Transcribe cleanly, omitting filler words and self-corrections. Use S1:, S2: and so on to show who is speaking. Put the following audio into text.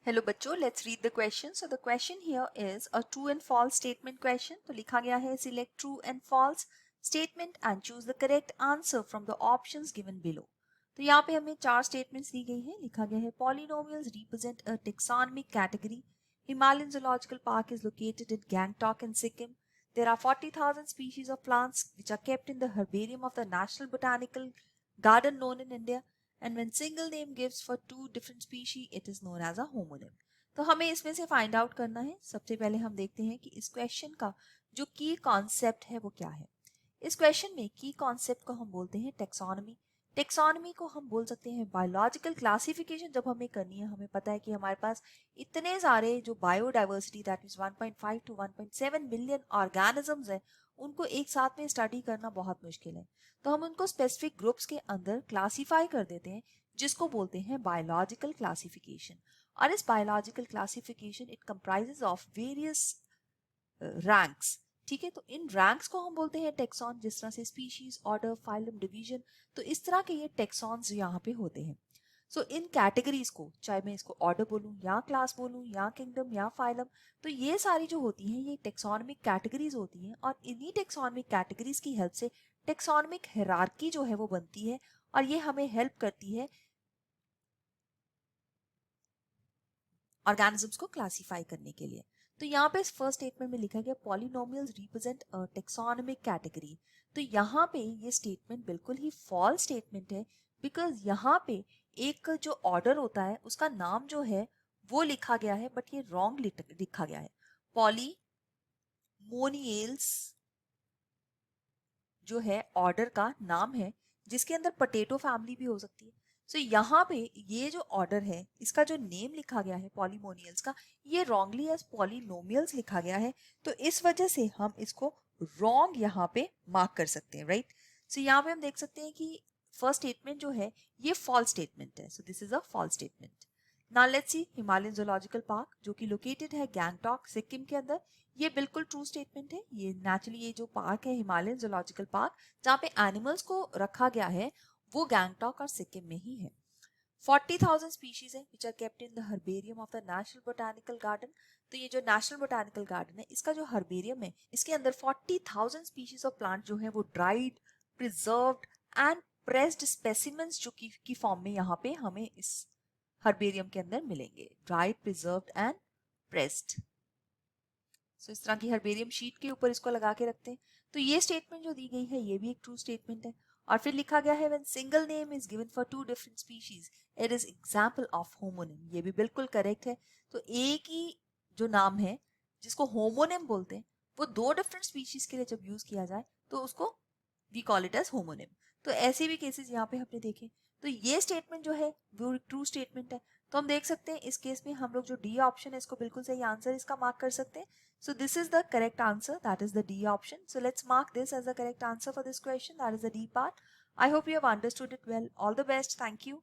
S1: Hello बच्चों, let's read the question. So the question here is a true and false statement question. तो लिखा गया है select true and false statement and choose the correct answer from the options given below. तो यहाँ पे हमें चार स्टेटमेंट्स दी गई हैं. लिखा गया है polynomials represent a taxonomic category. Himalayan Zoological Park is located in Gangtok in Sikkim. There are 40,000 species of plants which are kept in the herbarium of the National Botanical Garden known in India. And when single name gives for two different species, it is known as a homonym. तो हमें इसमें से find out करना है. सबसे पहले हम देखते हैं कि इस क्वेश्चन का जो की कॉन्सेप्ट है वो क्या है. इस क्वेश्चन में की कॉन्सेप्ट को हम बोलते हैं टेक्सोनॉमी. टेक्सोनॉमी को हम बोल सकते हैं बायोलॉजिकल क्लासिफिकेशन. जब हमें करनी है, हमें पता है कि हमारे पास इतने सारे जो biodiversity that means 1.5 to 1.7 million organisms हैं, उनको एक साथ में स्टडी करना बहुत मुश्किल है. तो हम उनको स्पेसिफिक ग्रुप्स के अंदर क्लासिफाई कर देते हैं, जिसको बोलते हैं बायोलॉजिकल क्लासिफिकेशन. और इस biological classification it comprises of various ranks. ठीक है, तो इन रैंक्स को हम बोलते हैं टेक्सॉन. जिस तरह से स्पीशीज, ऑर्डर, फाइलम, डिवीजन, तो इस तरह के ये टेक्सॉन्स यहाँ पे होते हैं. सो इन कैटेगरीज को, चाहे मैं इसको ऑर्डर बोलूं या क्लास बोलूं या किंगडम या फाइलम, तो ये सारी जो होती हैं ये टेक्सोनमिक कैटेगरीज होती हैं. और इन्हीं टेक्सोनमिक कैटेगरीज की हेल्प से टेक्सोनमिक हायरार्की जो है वो बनती है. और ये हमें हेल्प करती है ऑर्गेनिजम्स को क्लासिफाई करने के लिए. तो यहाँ पे इस फर्स्ट स्टेटमेंट में लिखा गया polynomials represent a taxonomic category. तो यहाँ पे ये स्टेटमेंट बिल्कुल ही फॉल्स स्टेटमेंट है, बिकॉज यहाँ पे एक जो ऑर्डर होता है उसका नाम जो है वो लिखा गया है, बट ये रॉन्ग लिखा गया है. पॉलीमोनियल्स जो है ऑर्डर का नाम है, जिसके अंदर पोटैटो फैमिली भी हो सकती है. सो यहाँ पे ये जो ऑर्डर है इसका जो नेम लिखा गया है पॉलीमोनियल्स का, ये रॉन्गली एज पॉलिनोमियल्स लिखा गया है. तो इस वजह से हम इसको रॉन्ग यहाँ पे मार्क कर सकते हैं, राइट. सो यहाँ पे हम देख सकते हैं कि फर्स्ट स्टेटमेंट जो है ये फॉल्स स्टेटमेंट है. So this is a false statement. Now let's see Himalayan zoological park जो कि लोकेटेड है गैंगटॉक सिक्किम के अंदर. ये बिल्कुल ट्रू स्टेटमेंट है. ये नेचुरली ये जो पार्क है हिमालयन जूलॉजिकल पार्क जहाँ पे एनिमल्स को रखा गया है वो गैंगटॉक और सिक्किम में ही है. 40,000 स्पीशीज है which are kept in the herbarium of the national botanical garden. तो ये जो नेशनल बोटानिकल गार्डन है इसका जो हर्बेरियम है इसके अंदर 40,000 स्पीशीज ऑफ प्लांट जो है वो dried, preserved and pressed specimens जो की फॉर्म में यहाँ पे हमें इस हर्बेरियम के अंदर मिलेंगे. Dried, preserved and pressed. So इस तरह की हर्बेरियम शीट के ऊपर इसको लगा के रखते हैं. तो ये स्टेटमेंट जो दी गई है ये भी एक ट्रू स्टेटमेंट है. और फिर लिखा गया है when single name is given for two different species it is example of homonym. ये भी बिल्कुल करेक्ट है. तो एक ही जो नाम है जिसको होमोनिम बोलते हैं वो दो डिफरेंट स्पीशीज के लिए जब यूज किया जाए तो उसको we call it as homonym. तो ऐसे भी केसेस यहाँ पे हमने देखे. तो ये स्टेटमेंट जो है वो ट्रू स्टेटमेंट है. तो हम देख सकते हैं इस केस में हम लोग जो डी ऑप्शन है इसको बिल्कुल सही आंसर इसका मार्क कर सकते हैं. So this is the correct answer, that is the D option. So let's mark this as the correct answer for this question, that is the D part. I hope you have understood it well. All the best. Thank you.